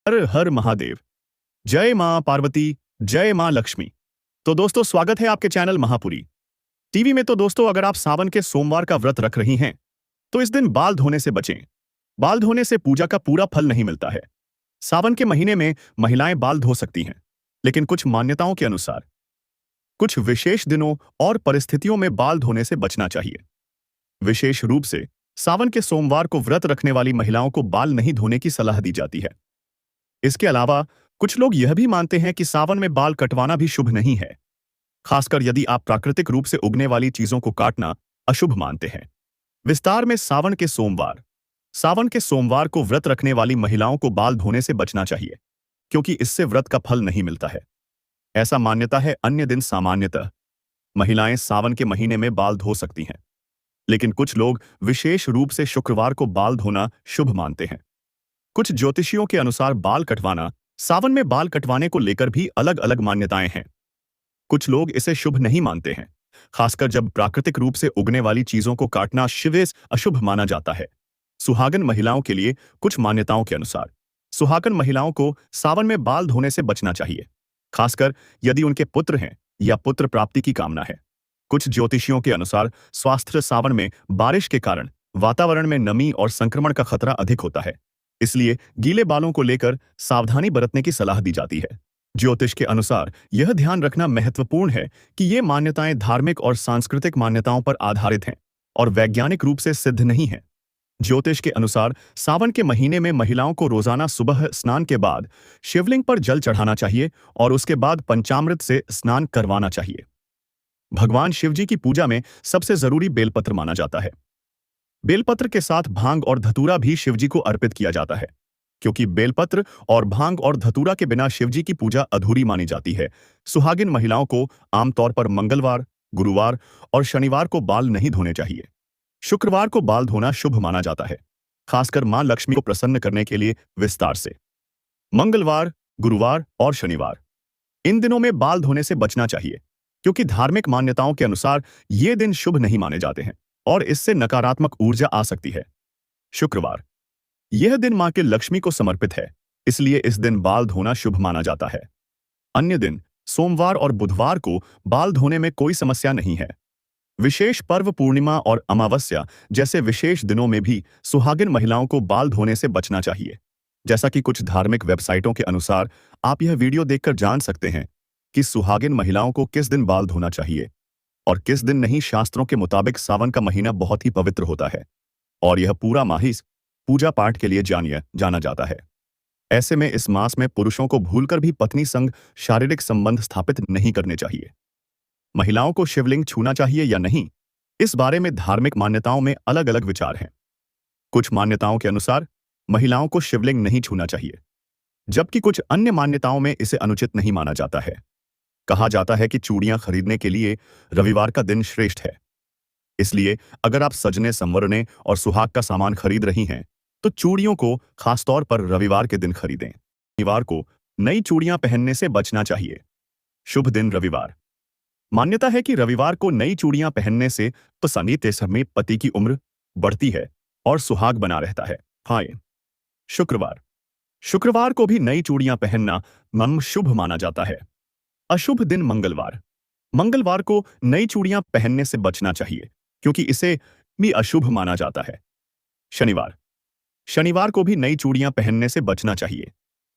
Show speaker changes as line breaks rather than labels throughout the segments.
हर हर महादेव। जय मां पार्वती, जय मां लक्ष्मी। तो दोस्तों, स्वागत है आपके चैनल महापुरी टीवी में। तो दोस्तों, अगर आप सावन के सोमवार का व्रत रख रही हैं तो इस दिन बाल धोने से बचें। बाल धोने से पूजा का पूरा फल नहीं मिलता है। सावन के महीने में महिलाएं बाल धो सकती हैं, लेकिन कुछ मान्यताओं के अनुसार कुछ विशेष दिनों और परिस्थितियों में बाल धोने से बचना चाहिए। विशेष रूप से सावन के सोमवार को व्रत रखने वाली महिलाओं को बाल नहीं धोने की सलाह दी जाती है। इसके अलावा कुछ लोग यह भी मानते हैं कि सावन में बाल कटवाना भी शुभ नहीं है, खासकर यदि आप प्राकृतिक रूप से उगने वाली चीजों को काटना अशुभ मानते हैं। विस्तार में सावन के सोमवार को व्रत रखने वाली महिलाओं को बाल धोने से बचना चाहिए, क्योंकि इससे व्रत का फल नहीं मिलता है। ऐसा मान्यता है। अन्य दिन सामान्यतः महिलाएं सावन के महीने में बाल धो सकती हैं, लेकिन कुछ लोग विशेष रूप से शुक्रवार को बाल धोना शुभ मानते हैं। कुछ ज्योतिषियों के अनुसार बाल कटवाना, सावन में बाल कटवाने को लेकर भी अलग अलग मान्यताएं हैं। कुछ लोग इसे शुभ नहीं मानते हैं, खासकर जब प्राकृतिक रूप से उगने वाली चीजों को काटना शिवेश अशुभ माना जाता है। सुहागन महिलाओं के लिए कुछ मान्यताओं के अनुसार सुहागन महिलाओं को सावन में बाल धोने से बचना चाहिए, खासकर यदि उनके पुत्र हैं या पुत्र प्राप्ति की कामना है। कुछ ज्योतिषियों के अनुसार स्वास्थ्य सावन में बारिश के कारण वातावरण में नमी और संक्रमण का खतरा अधिक होता है, इसलिए गीले बालों को लेकर सावधानी बरतने की सलाह दी जाती है। ज्योतिष के अनुसार यह ध्यान रखना महत्वपूर्ण है कि ये मान्यताएं धार्मिक और सांस्कृतिक मान्यताओं पर आधारित हैं और वैज्ञानिक रूप से सिद्ध नहीं हैं। ज्योतिष के अनुसार सावन के महीने में महिलाओं को रोजाना सुबह स्नान के बाद शिवलिंग पर जल चढ़ाना चाहिए और उसके बाद पंचामृत से स्नान करवाना चाहिए। भगवान शिवजी की पूजा में सबसे जरूरी बेलपत्र माना जाता है। बेलपत्र के साथ भांग और धतूरा भी शिवजी को अर्पित किया जाता है, क्योंकि बेलपत्र और भांग और धतूरा के बिना शिवजी की पूजा अधूरी मानी जाती है। सुहागिन महिलाओं को आमतौर पर मंगलवार, गुरुवार और शनिवार को बाल नहीं धोने चाहिए। शुक्रवार को बाल धोना शुभ माना जाता है, खासकर मां लक्ष्मी को प्रसन्न करने के लिए। विस्तार से मंगलवार, गुरुवार और शनिवार, इन दिनों में बाल धोने से बचना चाहिए, क्योंकि धार्मिक मान्यताओं के अनुसार ये दिन शुभ नहीं माने जाते हैं और इससे नकारात्मक ऊर्जा आ सकती है। शुक्रवार, यह दिन मां के लक्ष्मी को समर्पित है, इसलिए इस दिन बाल धोना शुभ माना जाता है। अन्य दिन सोमवार और बुधवार को बाल धोने में कोई समस्या नहीं है। विशेष पर्व, पूर्णिमा और अमावस्या जैसे विशेष दिनों में भी सुहागिन महिलाओं को बाल धोने से बचना चाहिए। जैसा कि कुछ धार्मिक वेबसाइटों के अनुसार आप यह वीडियो देखकर जान सकते हैं कि सुहागिन महिलाओं को किस दिन बाल धोना चाहिए और किस दिन नहीं। शास्त्रों के मुताबिक सावन का महीना बहुत ही पवित्र होता है और यह पूरा माह ही पूजा पाठ के लिए जाना जाता है। ऐसे में इस मास में पुरुषों को भूलकर भी पत्नी संग शारीरिक संबंध स्थापित नहीं करने चाहिए। महिलाओं को शिवलिंग छूना चाहिए या नहीं, इस बारे में धार्मिक मान्यताओं में अलग अलग विचार हैं। कुछ मान्यताओं के अनुसार महिलाओं को शिवलिंग नहीं छूना चाहिए, जबकि कुछ अन्य मान्यताओं में इसे अनुचित नहीं माना जाता है। कहा जाता है कि चूड़ियां खरीदने के लिए रविवार का दिन श्रेष्ठ है, इसलिए अगर आप सजने, संवरने और सुहाग का सामान खरीद रही हैं तो चूड़ियों को खासतौर पर रविवार के दिन खरीदें। शनिवार को नई चूड़ियां पहनने से बचना चाहिए। शुभ दिन रविवार, मान्यता है कि रविवार को नई चूड़ियां पहनने से पसंदीदा समय पति की उम्र बढ़ती है और सुहाग बना रहता है। हाँ, शुक्रवार को भी नई चूड़ियां पहनना मन शुभ माना जाता है। अशुभ दिन मंगलवार को नई चूड़ियां पहनने से बचना चाहिए, क्योंकि इसे भी अशुभ माना जाता है। शनिवार को भी नई चूड़ियां पहनने से बचना चाहिए,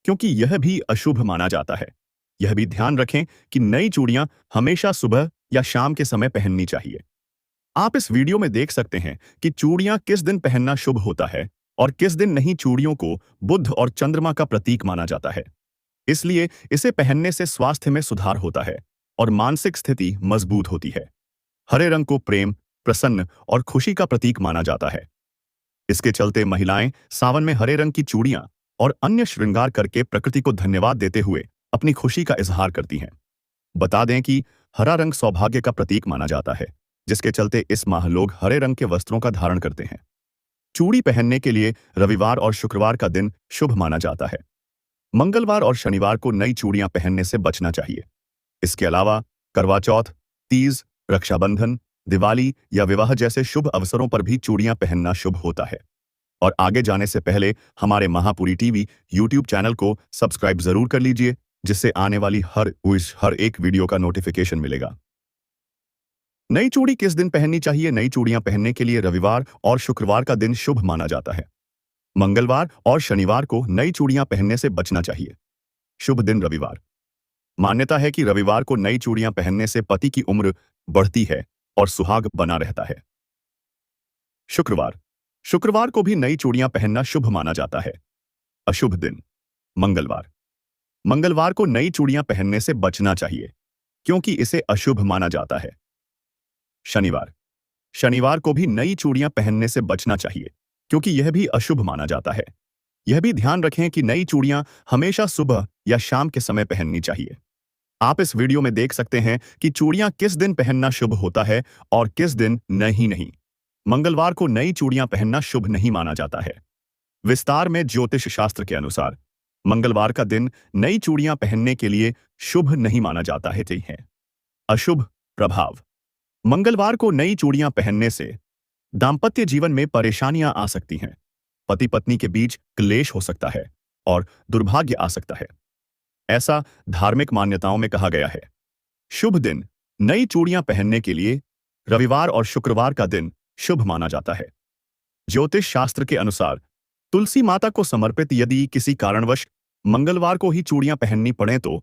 क्योंकि यह भी अशुभ माना जाता है। यह भी ध्यान रखें कि नई चूड़ियां हमेशा सुबह या शाम के समय पहननी चाहिए। आप इस वीडियो में देख सकते हैं कि चूड़ियां किस दिन पहनना शुभ होता है और किस दिन नहीं। चूड़ियों को बुध और चंद्रमा का प्रतीक माना जाता है, इसलिए इसे पहनने से स्वास्थ्य में सुधार होता है और मानसिक स्थिति मजबूत होती है। हरे रंग को प्रेम, प्रसन्न और खुशी का प्रतीक माना जाता है। इसके चलते महिलाएं सावन में हरे रंग की चूड़ियां और अन्य श्रृंगार करके प्रकृति को धन्यवाद देते हुए अपनी खुशी का इजहार करती हैं। बता दें कि हरा रंग सौभाग्य का प्रतीक माना जाता है, जिसके चलते इस माह लोग हरे रंग के वस्त्रों का धारण करते हैं। चूड़ी पहनने के लिए रविवार और शुक्रवार का दिन शुभ माना जाता है। मंगलवार और शनिवार को नई चूड़ियां पहनने से बचना चाहिए। इसके अलावा करवा चौथ, तीज, रक्षाबंधन, दिवाली या विवाह जैसे शुभ अवसरों पर भी चूड़ियां पहनना शुभ होता है। और आगे जाने से पहले हमारे महापुरी टीवी यूट्यूब चैनल को सब्सक्राइब जरूर कर लीजिए, जिससे आने वाली हर एक वीडियो का नोटिफिकेशन मिलेगा। नई चूड़ी किस दिन पहननी चाहिए? नई चूड़ियां पहनने के लिए रविवार और शुक्रवार का दिन शुभ माना जाता है। मंगलवार और शनिवार को नई चूड़ियां पहनने से बचना चाहिए। शुभ दिन रविवार। मान्यता है कि रविवार को नई चूड़ियां पहनने से पति की उम्र बढ़ती है और सुहाग बना रहता है। शुक्रवार। शुक्रवार को भी नई चूड़ियां पहनना शुभ माना जाता है। अशुभ दिन मंगलवार। मंगलवार को नई चूड़ियां पहनने से बचना चाहिए, क्योंकि इसे अशुभ माना जाता है। शनिवार। शनिवार को भी नई चूड़ियां पहनने से बचना चाहिए, क्योंकि यह भी अशुभ माना जाता है। यह भी ध्यान रखें कि नई चूड़ियां हमेशा सुबह या शाम के समय पहननी चाहिए। आप इस वीडियो में देख सकते हैं कि चूड़ियां किस दिन पहनना शुभ होता है और किस दिन नहीं। मंगलवार को नई चूड़ियां पहनना शुभ नहीं माना जाता है। विस्तार में ज्योतिष शास्त्र के अनुसार मंगलवार का दिन नई चूड़ियां पहनने के लिए शुभ नहीं माना जाता है। अशुभ प्रभाव। मंगलवार को नई चूड़ियां पहनने से दांपत्य जीवन में परेशानियां आ सकती हैं। पति पत्नी के बीच क्लेश हो सकता है और दुर्भाग्य आ सकता है, ऐसा धार्मिक मान्यताओं में कहा गया है। शुभ दिन नई चूड़ियां पहनने के लिए रविवार और शुक्रवार का दिन शुभ माना जाता है। ज्योतिष शास्त्र के अनुसार तुलसी माता को समर्पित यदि किसी कारणवश मंगलवार को ही चूड़ियां पहननी पड़े तो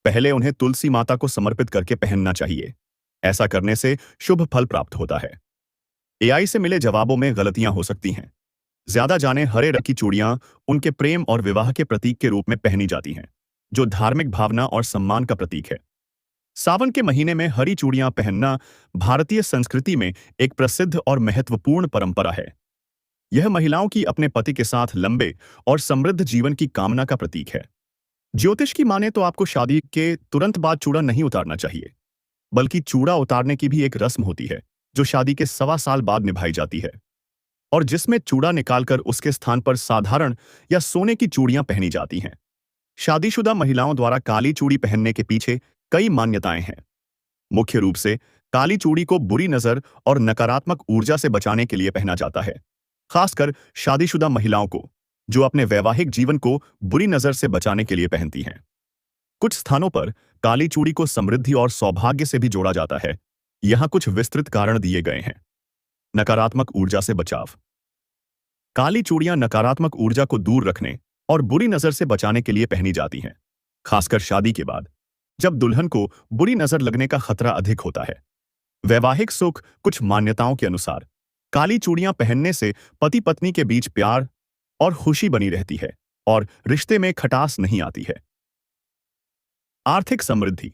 पहले उन्हें तुलसी माता को समर्पित करके पहनना चाहिए। ऐसा करने से शुभ फल प्राप्त होता है। एआई से मिले जवाबों में गलतियां हो सकती हैं। ज्यादा जाने हरे रंग की चूड़ियां उनके प्रेम और विवाह के प्रतीक के रूप में पहनी जाती हैं, जो धार्मिक भावना और सम्मान का प्रतीक है। सावन के महीने में हरी चूड़ियां पहनना भारतीय संस्कृति में एक प्रसिद्ध और महत्वपूर्ण परंपरा है। यह महिलाओं की अपने पति के साथ लंबे और समृद्ध जीवन की कामना का प्रतीक है। ज्योतिष की माने तो आपको शादी के तुरंत बाद चूड़ा नहीं उतारना चाहिए, बल्कि चूड़ा उतारने की भी एक रस्म होती है, जो शादी के 1.25 साल बाद निभाई जाती है, और जिसमें चूड़ा निकालकर उसके स्थान पर साधारण या सोने की चूड़ियां पहनी जाती हैं। शादीशुदा महिलाओं द्वारा काली चूड़ी पहनने के पीछे कई मान्यताएं हैं। मुख्य रूप से काली चूड़ी को बुरी नजर और नकारात्मक ऊर्जा से बचाने के लिए पहना जाता है, खासकर शादीशुदा महिलाओं को, जो अपने वैवाहिक जीवन को बुरी नजर से बचाने के लिए पहनती हैं। कुछ स्थानों पर काली चूड़ी को समृद्धि और सौभाग्य से भी जोड़ा जाता है। यहां कुछ विस्तृत कारण दिए गए हैं। नकारात्मक ऊर्जा से बचाव। काली चूड़ियां नकारात्मक ऊर्जा को दूर रखने और बुरी नजर से बचाने के लिए पहनी जाती हैं, खासकर शादी के बाद, जब दुल्हन को बुरी नजर लगने का खतरा अधिक होता है। वैवाहिक सुख। कुछ मान्यताओं के अनुसार काली चूड़ियां पहनने से पति पत्नी के बीच प्यार और खुशी बनी रहती है और रिश्ते में खटास नहीं आती है। आर्थिक समृद्धि।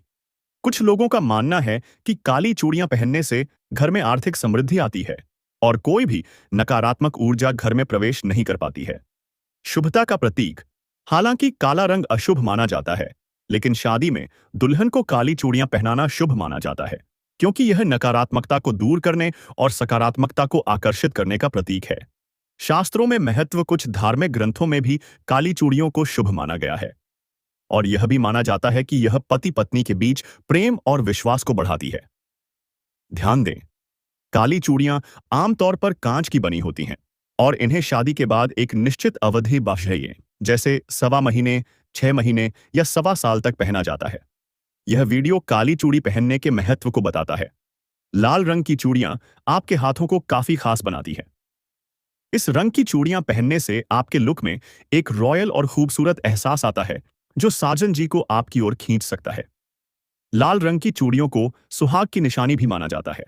कुछ लोगों का मानना है कि काली चूड़ियां पहनने से घर में आर्थिक समृद्धि आती है और कोई भी नकारात्मक ऊर्जा घर में प्रवेश नहीं कर पाती है। शुभता का प्रतीक। हालांकि काला रंग अशुभ माना जाता है, लेकिन शादी में दुल्हन को काली चूड़ियां पहनाना शुभ माना जाता है, क्योंकि यह नकारात्मकता को दूर करने और सकारात्मकता को आकर्षित करने का प्रतीक है। शास्त्रों में महत्व। कुछ धार्मिक ग्रंथों में भी काली चूड़ियों को शुभ माना गया है, और यह भी माना जाता है कि यह पति पत्नी के बीच प्रेम और विश्वास को बढ़ाती है। ध्यान दें, काली चूड़ियां आमतौर पर कांच की बनी होती हैं और इन्हें शादी के बाद एक निश्चित अवधि चाहिए, जैसे 1.25 महीने, 6 महीने या 1.25 साल तक पहना जाता है। यह वीडियो काली चूड़ी पहनने के महत्व को बताता है। लाल रंग की चूड़ियां आपके हाथों को काफी खास बनाती है। इस रंग की चूड़ियां पहनने से आपके लुक में एक रॉयल और खूबसूरत एहसास आता है, जो साजन जी को आपकी ओर खींच सकता है। लाल रंग की चूड़ियों को सुहाग की निशानी भी माना जाता है।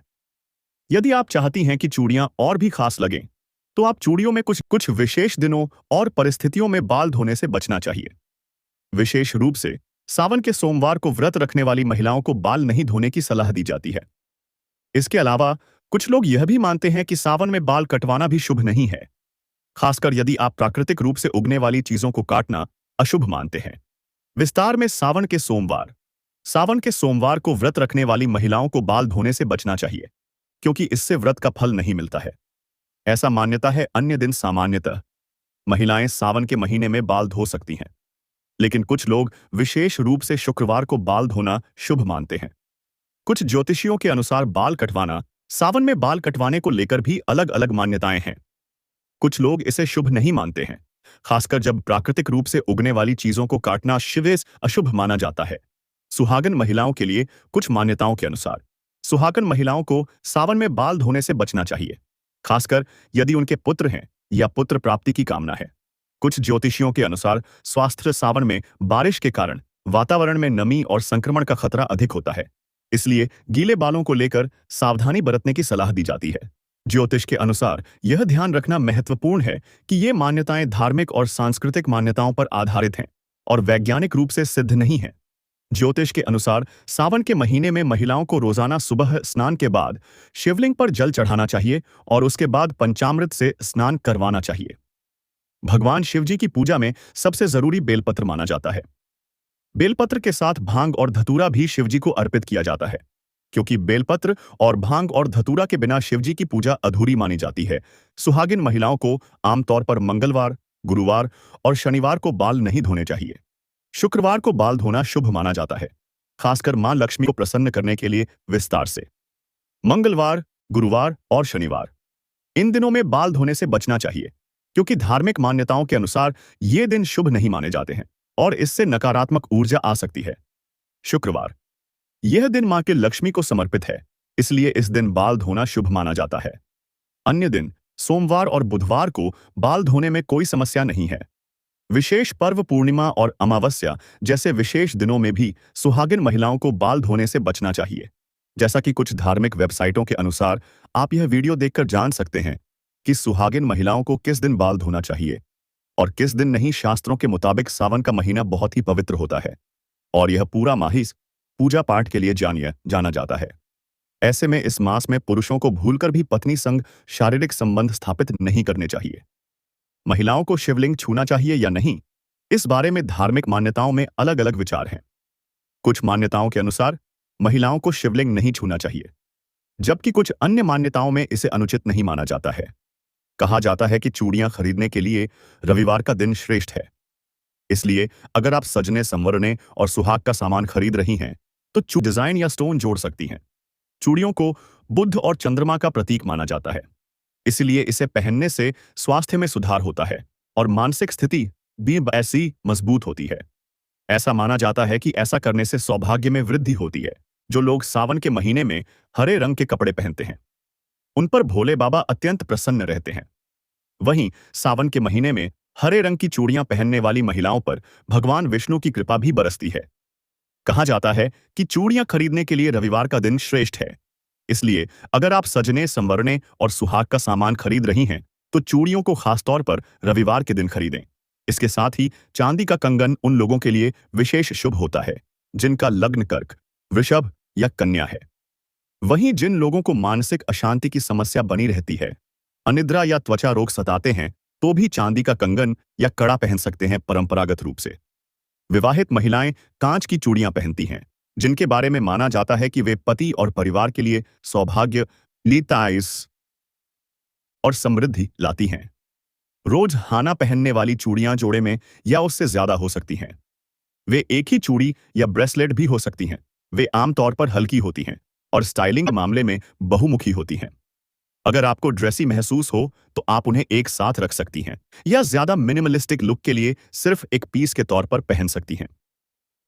यदि आप चाहती हैं कि चूड़ियां और भी खास लगें, तो आप चूड़ियों में कुछ विशेष दिनों और परिस्थितियों में बाल धोने से बचना चाहिए। विशेष रूप से सावन के सोमवार को व्रत रखने वाली महिलाओं को बाल नहीं धोने की सलाह दी जाती है। इसके अलावा कुछ लोग यह भी मानते हैं कि सावन में बाल कटवाना भी शुभ नहीं है, खासकर यदि आप प्राकृतिक रूप से उगने वाली चीजों को काटना अशुभ मानते हैं। विस्तार में सावन के सोमवार। सावन के सोमवार को व्रत रखने वाली महिलाओं को बाल धोने से बचना चाहिए, क्योंकि इससे व्रत का फल नहीं मिलता है। ऐसा मान्यता है। अन्य दिन सामान्यतः महिलाएं सावन के महीने में बाल धो सकती हैं, लेकिन कुछ लोग विशेष रूप से शुक्रवार को बाल धोना शुभ मानते हैं। कुछ ज्योतिषियों के अनुसार बाल कटवाना। सावन में बाल कटवाने को लेकर भी अलग अलग मान्यताएं हैं। कुछ लोग इसे शुभ नहीं मानते हैं, खासकर जब प्राकृतिक रूप से उगने वाली चीजों को काटना शिवेश अशुभ माना जाता है। सुहागन महिलाओं के लिए कुछ मान्यताओं के अनुसार सुहागन महिलाओं को सावन में बाल धोने से बचना चाहिए, खासकर यदि उनके पुत्र हैं या पुत्र प्राप्ति की कामना है। कुछ ज्योतिषियों के अनुसार स्वास्थ्य सावन में बारिश के कारण वातावरण में नमी और संक्रमण का खतरा अधिक होता है, इसलिए गीले बालों को लेकर सावधानी बरतने की सलाह दी जाती है। ज्योतिष के अनुसार यह ध्यान रखना महत्वपूर्ण है कि ये मान्यताएं धार्मिक और सांस्कृतिक मान्यताओं पर आधारित हैं और वैज्ञानिक रूप से सिद्ध नहीं हैं। ज्योतिष के अनुसार सावन के महीने में महिलाओं को रोजाना सुबह स्नान के बाद शिवलिंग पर जल चढ़ाना चाहिए और उसके बाद पंचामृत से स्नान करवाना चाहिए। भगवान शिवजी की पूजा में सबसे जरूरी बेलपत्र माना जाता है। बेलपत्र के साथ भांग और धतूरा भी शिवजी को अर्पित किया जाता है, क्योंकि बेलपत्र और भांग और धतूरा के बिना शिवजी की पूजा अधूरी मानी जाती है। सुहागिन महिलाओं को आमतौर पर मंगलवार, गुरुवार और शनिवार को बाल नहीं धोने चाहिए। शुक्रवार को बाल धोना शुभ माना जाता है, खासकर मां लक्ष्मी को प्रसन्न करने के लिए। विस्तार से मंगलवार, गुरुवार और शनिवार, इन दिनों में बाल धोने से बचना चाहिए, क्योंकि धार्मिक मान्यताओं के अनुसार ये दिन शुभ नहीं माने जाते हैं और इससे नकारात्मक ऊर्जा आ सकती है। शुक्रवार, यह दिन मां के लक्ष्मी को समर्पित है, इसलिए इस दिन बाल धोना शुभ माना जाता है। अन्य दिन सोमवार और बुधवार को बाल धोने में कोई समस्या नहीं है। विशेष पर्व, पूर्णिमा और अमावस्या जैसे विशेष दिनों में भी सुहागिन महिलाओं को बाल धोने से बचना चाहिए। जैसा कि कुछ धार्मिक वेबसाइटों के अनुसार आप यह वीडियो देखकर जान सकते हैं कि सुहागिन महिलाओं को किस दिन बाल धोना चाहिए और किस दिन नहीं। शास्त्रों के मुताबिक सावन का महीना बहुत ही पवित्र होता है और यह पूरा माह ही पूजा पाठ के लिए जाना जाता है। ऐसे में इस मास में पुरुषों को भूलकर भी पत्नी संग शारीरिक संबंध स्थापित नहीं करने चाहिए। महिलाओं को शिवलिंग छूना चाहिए या नहीं, इस बारे में धार्मिक मान्यताओं में अलग अलग विचार हैं। कुछ मान्यताओं के अनुसार महिलाओं को शिवलिंग नहीं छूना चाहिए, जबकि कुछ अन्य मान्यताओं में इसे अनुचित नहीं माना जाता है। कहा जाता है कि चूड़ियां खरीदने के लिए रविवार का दिन श्रेष्ठ है, इसलिए अगर आप सजने, संवरने और सुहाग का सामान खरीद रही हैं तो डिजाइन या स्टोन जोड़ सकती हैं। चूड़ियों को बुध और चंद्रमा का प्रतीक माना जाता है, इसलिए इसे पहनने से स्वास्थ्य में सुधार होता है और मानसिक स्थिति भी ऐसी मजबूत होती है। ऐसा माना जाता है कि ऐसा करने से सौभाग्य में वृद्धि होती है। जो लोग सावन के महीने में हरे रंग के कपड़े पहनते हैं उन पर भोले बाबा अत्यंत प्रसन्न रहते हैं। वहीं सावन के महीने में हरे रंग की चूड़ियां पहनने वाली महिलाओं पर भगवान विष्णु की कृपा भी बरसती है। कहा जाता है कि चूड़ियां खरीदने के लिए रविवार का दिन श्रेष्ठ है, इसलिए अगर आप सजने, संवरने और सुहाग का सामान खरीद रही हैं तो चूड़ियों को खासतौर पर रविवार के दिन खरीदें। इसके साथ ही चांदी का कंगन उन लोगों के लिए विशेष शुभ होता है जिनका लग्न कर्क, वृषभ या कन्या है। वहीं जिन लोगों को मानसिक अशांति की समस्या बनी रहती है, अनिद्रा या त्वचा रोग सताते हैं, तो भी चांदी का कंगन या कड़ा पहन सकते हैं। परंपरागत रूप से विवाहित महिलाएं कांच की चूड़ियां पहनती हैं, जिनके बारे में माना जाता है कि वे पति और परिवार के लिए सौभाग्य, दीर्घायुष और समृद्धि लाती हैं। रोज हाना पहनने वाली चूड़ियां जोड़े में या उससे ज्यादा हो सकती हैं। वे एक ही चूड़ी या ब्रेसलेट भी हो सकती हैं। वे आमतौर पर हल्की होती हैं और स्टाइलिंग के मामले में बहुमुखी होती हैं। अगर आपको ड्रेसी महसूस हो तो आप उन्हें एक साथ रख सकती हैं या ज्यादा मिनिमलिस्टिक लुक के लिए सिर्फ एक पीस के तौर पर पहन सकती हैं।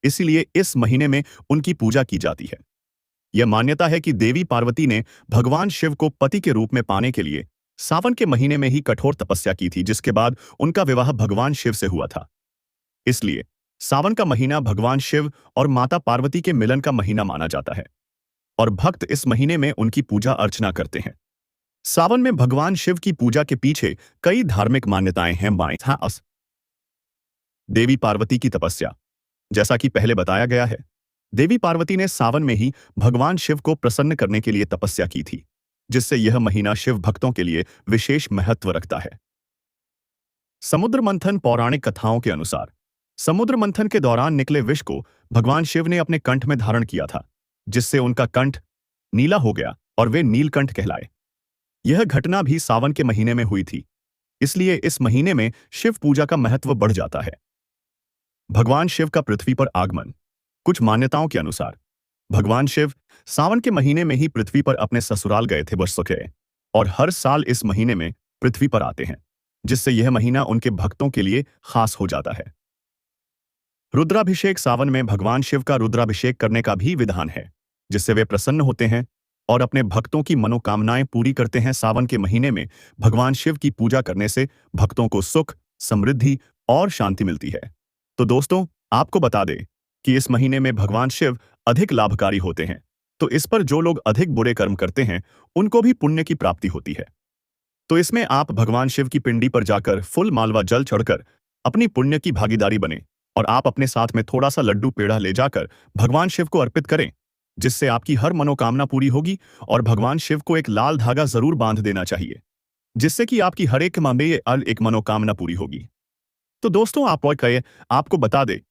इसीलिए इस महीने में उनकी पूजा की जाती है। यह मान्यता है कि देवी पार्वती ने भगवान शिव को पति के रूप में पाने के लिए सावन के महीने में ही कठोर तपस्या की थी, जिसके बाद उनका विवाह भगवान शिव से हुआ था। इसलिए सावन का महीना भगवान शिव और माता पार्वती के मिलन का महीना माना जाता है और भक्त इस महीने में उनकी पूजा अर्चना करते हैं। सावन में भगवान शिव की पूजा के पीछे कई धार्मिक मान्यताएं हैं। देवी पार्वती की तपस्या, जैसा कि पहले बताया गया है, देवी पार्वती ने सावन में ही भगवान शिव को प्रसन्न करने के लिए तपस्या की थी, जिससे यह महीना शिव भक्तों के लिए विशेष महत्व रखता है। समुद्र मंथन, पौराणिक कथाओं के अनुसार समुद्र मंथन के दौरान निकले विष को भगवान शिव ने अपने कंठ में धारण किया था, जिससे उनका कंठ नीला हो गया और वे नीलकंठ कहलाए। यह घटना भी सावन के महीने में हुई थी, इसलिए इस महीने में शिव पूजा का महत्व बढ़ जाता है। भगवान शिव का पृथ्वी पर आगमन। कुछ मान्यताओं के अनुसार भगवान शिव सावन के महीने में ही पृथ्वी पर अपने ससुराल गए थे और हर साल इस महीने में पृथ्वी पर आते हैं। जिससे यह महीना उनके भक्तों के लिए खास हो जाता है। रुद्राभिषेक सावन में भगवान शिव का रुद्राभिषेक करने का भी विधान है, जिससे वे प्रसन्न होते हैं और अपने भक्तों की मनोकामनाएं पूरी करते हैं। सावन के महीने में भगवान शिव की पूजा करने से भक्तों को सुख, समृद्धि और शांति मिलती है। तो दोस्तों, आपको बता दें कि इस महीने में भगवान शिव अधिक लाभकारी होते हैं, तो इस पर जो लोग अधिक बुरे कर्म करते हैं उनको भी पुण्य की प्राप्ति होती है। तो इसमें आप भगवान शिव की पिंडी पर जाकर फूल मालवा जल चढ़कर अपनी पुण्य की भागीदारी बने और आप अपने साथ में थोड़ा सा लड्डू पेड़ा ले जाकर भगवान शिव को अर्पित करें, जिससे आपकी हर मनोकामना पूरी होगी। और भगवान शिव को एक लाल धागा जरूर बांध देना चाहिए, जिससे कि आपकी हर एक मांगे एक मनोकामना पूरी होगी। तो दोस्तों, आपको बता दे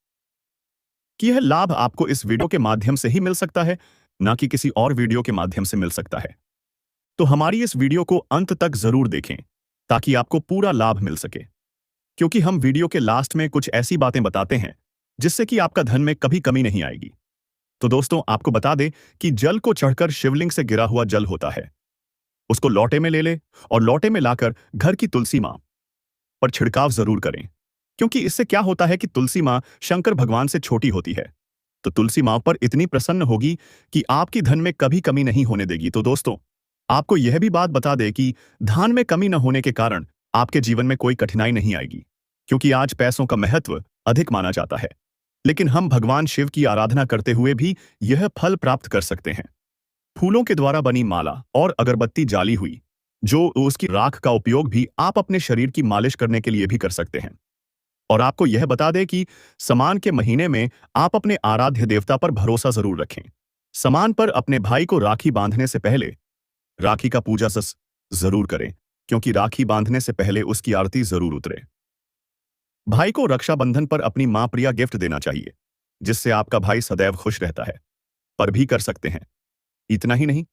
कि यह लाभ आपको इस वीडियो के माध्यम से ही मिल सकता है, ना कि किसी और वीडियो के माध्यम से मिल सकता है। तो हमारी इस वीडियो को अंत तक जरूर देखें ताकि आपको पूरा लाभ मिल सके, क्योंकि हम वीडियो के लास्ट में कुछ ऐसी बातें बताते हैं जिससे कि आपका धन में कभी कमी नहीं आएगी। तो दोस्तों, आपको बता दें कि जल को चढ़कर शिवलिंग से गिरा हुआ जल होता है, उसको लोटे में ले ले और लोटे में लाकर घर की तुलसी मां पर छिड़काव जरूर करें, क्योंकि इससे क्या होता है कि तुलसी मां शंकर भगवान से छोटी होती है, तो तुलसी मां पर इतनी प्रसन्न होगी कि आपकी धन में कभी कमी नहीं होने देगी। तो दोस्तों, आपको यह भी बात बता दे कि धन में कमी न होने के कारण आपके जीवन में कोई कठिनाई नहीं आएगी, क्योंकि आज पैसों का महत्व अधिक माना जाता है, लेकिन हम भगवान शिव की आराधना करते हुए भी यह फल प्राप्त कर सकते हैं। फूलों के द्वारा बनी माला और अगरबत्ती जाली हुई, जो उसकी राख का उपयोग भी आप अपने शरीर की मालिश करने के लिए भी कर सकते हैं। और आपको यह बता दें कि समान के महीने में आप अपने आराध्य देवता पर भरोसा जरूर रखें। समान पर अपने भाई को राखी बांधने से पहले राखी का पूजा जरूर करें, क्योंकि राखी बांधने से पहले उसकी आरती जरूर उतरे। भाई को रक्षाबंधन पर अपनी मां प्रिया गिफ्ट देना चाहिए, जिससे आपका भाई सदैव खुश रहता है। पर भी कर सकते हैं। इतना ही नहीं,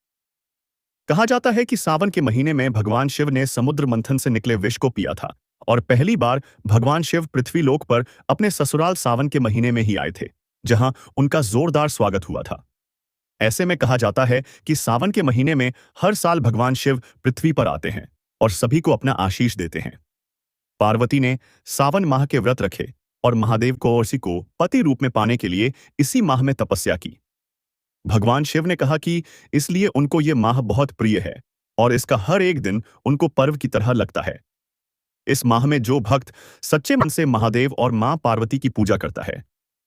कहा जाता है कि सावन के महीने में भगवान शिव ने समुद्र मंथन से निकले विष को पिया था और पहली बार भगवान शिव पृथ्वी लोक पर अपने ससुराल सावन के महीने में ही आए थे, जहां उनका जोरदार स्वागत हुआ था। ऐसे में कहा जाता है कि सावन के महीने में हर साल भगवान शिव पृथ्वी पर आते हैं और सभी को अपना आशीष देते हैं। पार्वती ने सावन माह के व्रत रखे और महादेव कौरसी को पति रूप में पाने के लिए इसी माह में तपस्या की। भगवान शिव ने कहा कि इसलिए उनको ये माह बहुत प्रिय है और इसका हर एक दिन उनको पर्व की तरह लगता है। इस माह में जो भक्त सच्चे मन से महादेव और मां पार्वती की पूजा करता है,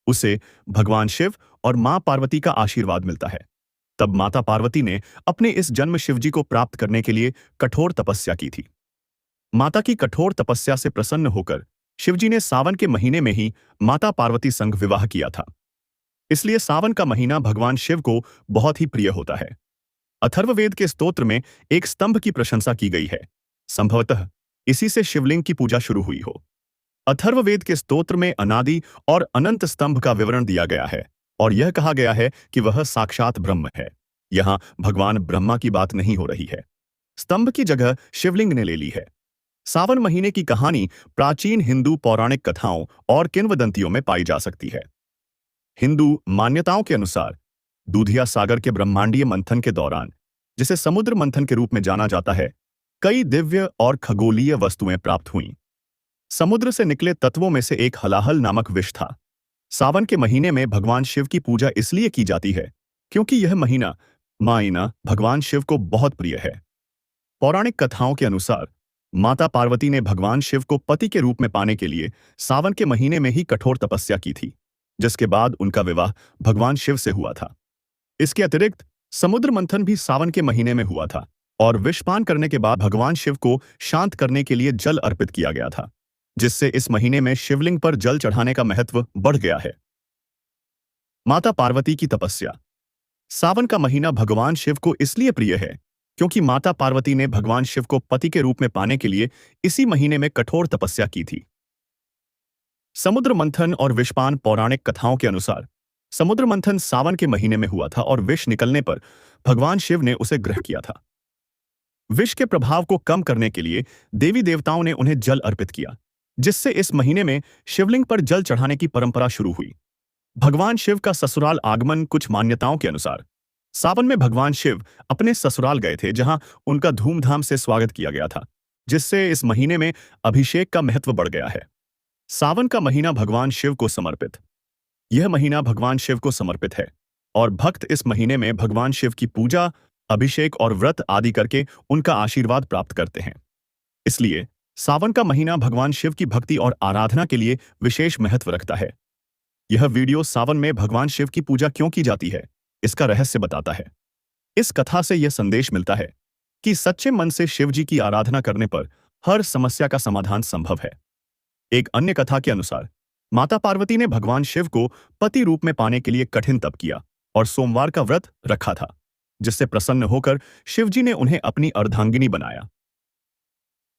उसे भगवान शिव और मां पार्वती का आशीर्वाद मिलता है। तब माता पार्वती ने अपने इस जन्म शिवजी को प्राप्त करने के लिए कठोर तपस्या की थी। माता की कठोर तपस्या से प्रसन्न होकर शिवजी ने सावन के महीने में ही माता पार्वती संग विवाह किया था। इसलिए सावन का महीना भगवान शिव को बहुत ही प्रिय होता है। अथर्ववेद के स्तोत्र में एक स्तंभ की प्रशंसा की गई है। संभवतः इसी से शिवलिंग की पूजा शुरू हुई हो। अथर्ववेद के स्तोत्र में अनादि और अनंत स्तंभ का विवरण दिया गया है और यह कहा गया है कि वह साक्षात ब्रह्म है। यहां भगवान ब्रह्मा की बात नहीं हो रही है। स्तंभ की जगह शिवलिंग ने ले ली है। सावन महीने की कहानी प्राचीन हिंदू पौराणिक कथाओं और किंवदंतियों में पाई जा सकती है। हिंदू मान्यताओं के अनुसार दूधिया सागर के ब्रह्मांडीय मंथन के दौरान, जिसे समुद्र मंथन के रूप में जाना जाता है, कई दिव्य और खगोलीय वस्तुएं प्राप्त हुईं। समुद्र से निकले तत्वों में से एक हलाहल नामक विष था। सावन के महीने में भगवान शिव की पूजा इसलिए की जाती है क्योंकि यह महीना भगवान शिव को बहुत प्रिय है। पौराणिक कथाओं के अनुसार माता पार्वती ने भगवान शिव को पति के रूप में पाने के लिए सावन के महीने में ही कठोर तपस्या की थी, जिसके बाद उनका विवाह भगवान शिव से हुआ था। इसके अतिरिक्त समुद्र मंथन भी सावन के महीने में हुआ था और विषपान करने के बाद भगवान शिव को शांत करने के लिए जल अर्पित किया गया था, जिससे इस महीने में शिवलिंग पर जल चढ़ाने का महत्व बढ़ गया है। माता पार्वती की तपस्या। सावन का महीना भगवान शिव को इसलिए प्रिय है क्योंकि माता पार्वती ने भगवान शिव को पति के रूप में पाने के लिए इसी महीने में कठोर तपस्या की थी। समुद्र मंथन और विषपान। पौराणिक कथाओं के अनुसार समुद्र मंथन सावन के महीने में हुआ था और विष निकलने पर भगवान शिव ने उसे ग्रहण किया था। विष के प्रभाव को कम करने के लिए देवी देवताओं ने उन्हें जल अर्पित किया, जिससे इस महीने में शिवलिंग पर जल चढ़ाने की परंपरा शुरू हुई। भगवान शिव का ससुराल आगमन। कुछ मान्यताओं के अनुसार सावन में भगवान शिव अपने ससुराल गए थे, जहां उनका धूमधाम से स्वागत किया गया था। जिससे इस महीने में अभिषेक का महत्व बढ़ गया है। सावन का महीना भगवान शिव को समर्पित। यह महीना भगवान शिव को समर्पित है और भक्त इस महीने में भगवान शिव की पूजा, अभिषेक और व्रत आदि करके उनका आशीर्वाद प्राप्त करते हैं। इसलिए सावन का महीना भगवान शिव की भक्ति और आराधना के लिए विशेष महत्व रखता है। यह वीडियो सावन में भगवान शिव की पूजा क्यों की जाती है, इसका रहस्य बताता है। इस कथा से यह संदेश मिलता है कि सच्चे मन से शिव जी की आराधना करने पर हर समस्या का समाधान संभव है। एक अन्य कथा के अनुसार माता पार्वती ने भगवान शिव को पति रूप में पाने के लिए कठिन तप किया और सोमवार का व्रत रखा था, जिससे प्रसन्न होकर शिव जी ने उन्हें अपनी अर्धांगिनी बनाया।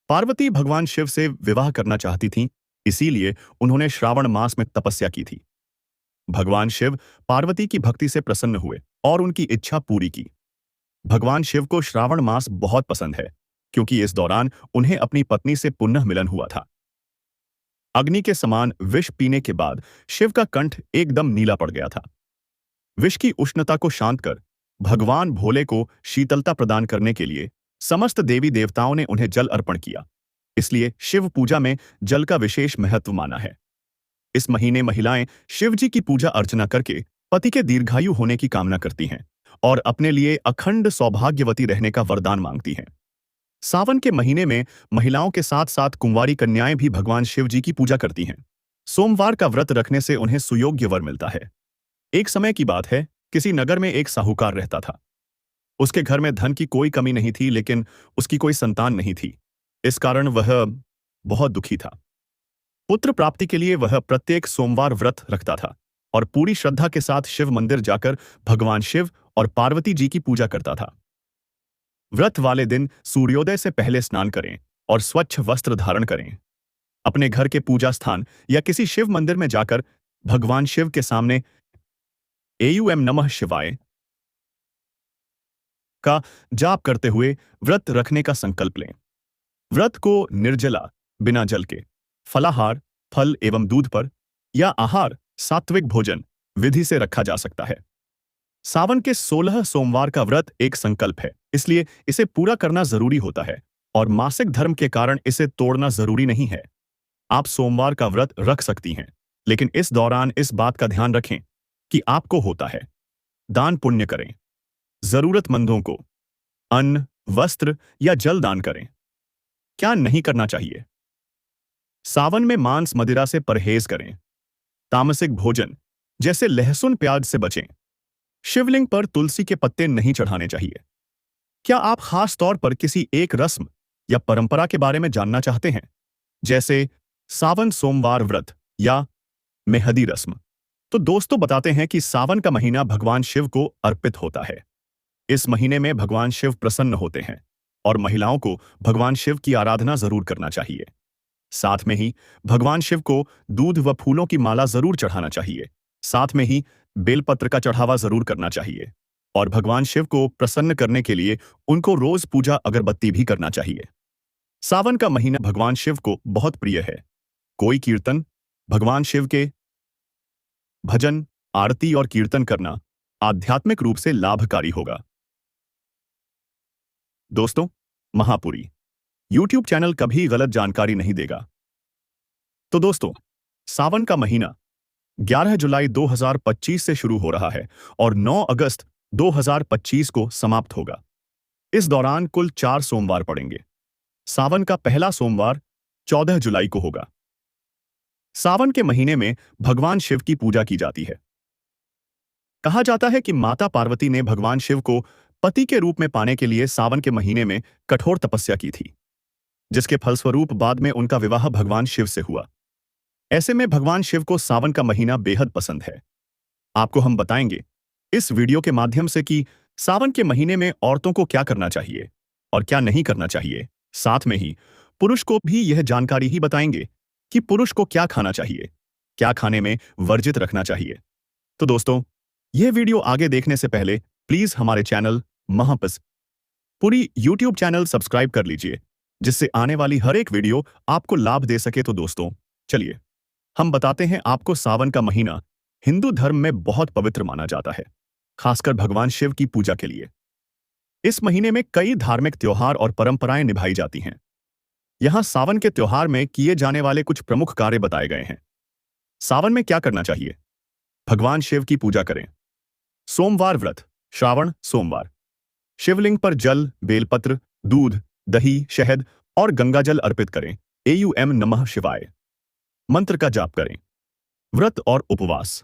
पार्वती भगवान शिव से विवाह करना चाहती थीं, इसीलिए उन्होंने श्रावण मास में तपस्या की थी। भगवान शिव पार्वती की भक्ति से प्रसन्न हुए और उनकी इच्छा पूरी की। भगवान शिव को श्रावण मास बहुत पसंद है, क्योंकि इस दौरान उन्हें अपनी पत्नी से पुनः मिलन हुआ था। अग्नि के समान विष पीने के बाद शिव का कंठ एकदम नीला पड़ गया था। विष की उष्णता को शांत कर भगवान भोले को शीतलता प्रदान करने के लिए समस्त देवी देवताओं ने उन्हें जल अर्पण किया। इसलिए शिव पूजा में जल का विशेष महत्व माना है। इस महीने महिलाएं शिव जी की पूजा अर्चना करके पति के दीर्घायु होने की कामना करती हैं और अपने लिए अखंड सौभाग्यवती रहने का वरदान मांगती हैं। सावन के महीने में महिलाओं के साथ साथ कुंवारी कन्याएं भी भगवान शिव जी की पूजा करती हैं। सोमवार का व्रत रखने से उन्हें सुयोग्य वर मिलता है। एक समय की बात है, किसी नगर में एक साहूकार रहता था। उसके घर में धन की कोई कमी नहीं थी, लेकिन उसकी कोई संतान नहीं थी। इस कारण वह बहुत दुखी था। पुत्र प्राप्ति के लिए वह प्रत्येक सोमवार व्रत रखता था और पूरी श्रद्धा के साथ शिव मंदिर जाकर भगवान शिव और पार्वती जी की पूजा करता था। व्रत वाले दिन सूर्योदय से पहले स्नान करें और स्वच्छ वस्त्र धारण करें। अपने घर के पूजा स्थान या किसी शिव मंदिर में जाकर भगवान शिव के सामने एयू नमः शिवाय का जाप करते हुए व्रत रखने का संकल्प लें। व्रत को निर्जला, बिना जल के, फलाहार, फल एवं दूध पर या आहार, सात्विक भोजन विधि से रखा जा सकता है। सावन के 16 सोमवार का व्रत एक संकल्प है, इसलिए इसे पूरा करना जरूरी होता है और मासिक धर्म के कारण इसे तोड़ना जरूरी नहीं है। आप सोमवार का व्रत रख सकती हैं, लेकिन इस दौरान इस बात का ध्यान रखें कि आपको होता है। दान पुण्य करें। जरूरतमंदों को अन्न, वस्त्र या जल दान करें। क्या नहीं करना चाहिए? सावन में मांस मदिरा से परहेज करें। तामसिक भोजन जैसे लहसुन प्याज से बचें। शिवलिंग पर तुलसी के पत्ते नहीं चढ़ाने चाहिए। क्या आप खास तौर पर किसी एक रस्म या परंपरा के बारे में जानना चाहते हैं, जैसे सावन सोमवार व्रत या मेहंदी रस्म? तो दोस्तों, बताते हैं कि सावन का महीना भगवान शिव को अर्पित होता है। इस महीने में भगवान शिव प्रसन्न होते हैं और महिलाओं को भगवान शिव की आराधना जरूर करना चाहिए। साथ में ही भगवान शिव को दूध व फूलों की माला जरूर चढ़ाना चाहिए। साथ में ही बेलपत्र का चढ़ावा जरूर करना चाहिए और भगवान शिव को प्रसन्न करने के लिए उनको रोज पूजा अगरबत्ती भी करना चाहिए। सावन का महीना भगवान शिव को बहुत प्रिय है। कोई कीर्तन, भगवान शिव के भजन, आरती और कीर्तन करना आध्यात्मिक रूप से लाभकारी होगा। दोस्तों, महापुरी YouTube चैनल कभी गलत जानकारी नहीं देगा। तो दोस्तों, सावन का महीना 11 जुलाई 2025 से शुरू हो रहा है और 9 अगस्त 2025 को समाप्त होगा। इस दौरान कुल 4 सोमवार पड़ेंगे। सावन का पहला सोमवार 14 जुलाई को होगा। सावन के महीने में भगवान शिव की पूजा की जाती है। कहा जाता है कि माता पार्वती ने भगवान शिव को पति के रूप में पाने के लिए सावन के महीने में कठोर तपस्या की थी, जिसके फलस्वरूप बाद में उनका विवाह भगवान शिव से हुआ। ऐसे में भगवान शिव को सावन का महीना बेहद पसंद है। आपको हम बताएंगे इस वीडियो के माध्यम से कि सावन के महीने में औरतों को क्या करना चाहिए और क्या नहीं करना चाहिए। साथ में ही पुरुष को भी यह जानकारी ही बताएंगे कि पुरुष को क्या खाना चाहिए, क्या खाने में वर्जित रखना चाहिए। तो दोस्तों, यह वीडियो आगे देखने से पहले प्लीज हमारे चैनल महापुरी YouTube चैनल सब्सक्राइब कर लीजिए, जिससे आने वाली हर एक वीडियो आपको लाभ दे सके। तो दोस्तों, चलिए हम बताते हैं आपको सावन का महीना हिंदू धर्म में बहुत पवित्र माना जाता है, खासकर भगवान शिव की पूजा के लिए। इस महीने में कई धार्मिक त्योहार और परंपराएं निभाई जाती हैं। यहां सावन के त्योहार में किए जाने वाले कुछ प्रमुख कार्य बताए गए हैं। सावन में क्या करना चाहिए? भगवान शिव की पूजा करें। सोमवार व्रत, श्रावण सोमवार। शिवलिंग पर जल, बेलपत्र, दूध, दही, शहद और गंगाजल अर्पित करें। एयूएम नमः शिवाय मंत्र का जाप करें। व्रत और उपवास।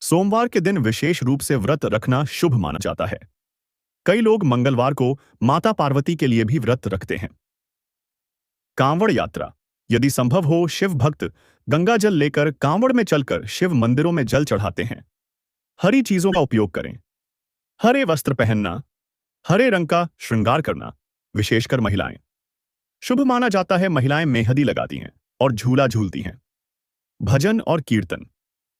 सोमवार के दिन विशेष रूप से व्रत रखना शुभ माना जाता है। कई लोग मंगलवार को माता पार्वती के लिए भी व्रत रखते हैं। कांवड़ यात्रा। यदि संभव हो, शिव भक्त गंगा जल लेकर कांवड़ में चलकर शिव मंदिरों में जल चढ़ाते हैं। हरी चीजों का उपयोग करें। हरे वस्त्र पहनना, हरे रंग का श्रृंगार करना, विशेषकर महिलाएं। शुभ माना जाता है। महिलाएं मेहंदी लगाती हैं और झूला झूलती हैं। भजन और कीर्तन।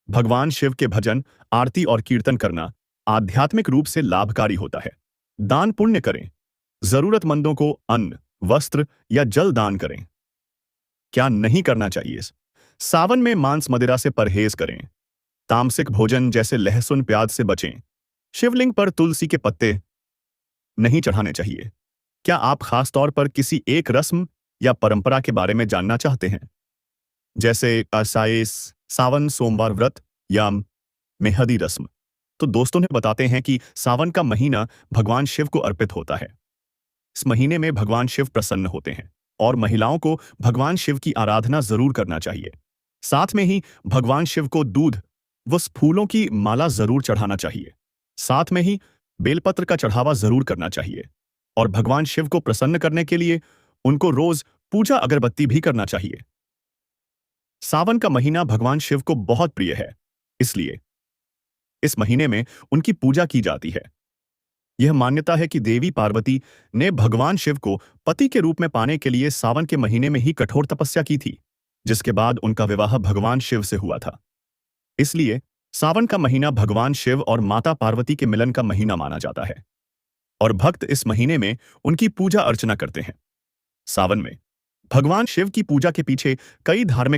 भगवान शिव के भजन, आरती और कीर्तन करना आध्यात्मिक रूप से लाभकारी होता है। दान पुण्य करें। जरूरतमंदों को अन्न, वस्त्र या जल दान करें। क्या नहीं करना चाहिए? सावन में मांस मदिरा से परहेज करें। तामसिक भोजन जैसे लहसुन प्याज से बचें। शिवलिंग पर तुलसी के पत्ते नहीं चढ़ाने चाहिए। क्या आप खास तौर पर किसी एक रस्म या परंपरा के बारे में जानना चाहते हैं, जैसे असाइस, सावन सोमवार व्रत या मेहंदी रस्म? तो दोस्तों ने बताते हैं कि सावन का महीना भगवान शिव को अर्पित होता है। इस महीने में भगवान शिव प्रसन्न होते हैं और महिलाओं को भगवान शिव की आराधना जरूर करना चाहिए। साथ में ही भगवान शिव को दूध व फूलों की माला जरूर चढ़ाना चाहिए। साथ में ही बेलपत्र का चढ़ावा जरूर करना चाहिए और भगवान शिव को प्रसन्न करने के लिए उनको रोज पूजा अगरबत्ती भी करना चाहिए। सावन का महीना भगवान शिव को बहुत प्रिय है, इसलिए इस महीने में उनकी पूजा की जाती है। यह मान्यता है कि देवी पार्वती ने भगवान शिव को पति के रूप में पाने के लिए सावन के महीने में ही कठोर तपस्या की थी, जिसके बाद उनका विवाह भगवान शिव से हुआ था। इसलिए सावन का महीना भगवान शिव और माता पार्वती के मिलन का महीना माना जाता है और भक्त इस महीने में उनकी पूजा अर्चना करते हैं। सावन में भगवान शिव की पूजा के पीछे कई धार्मिक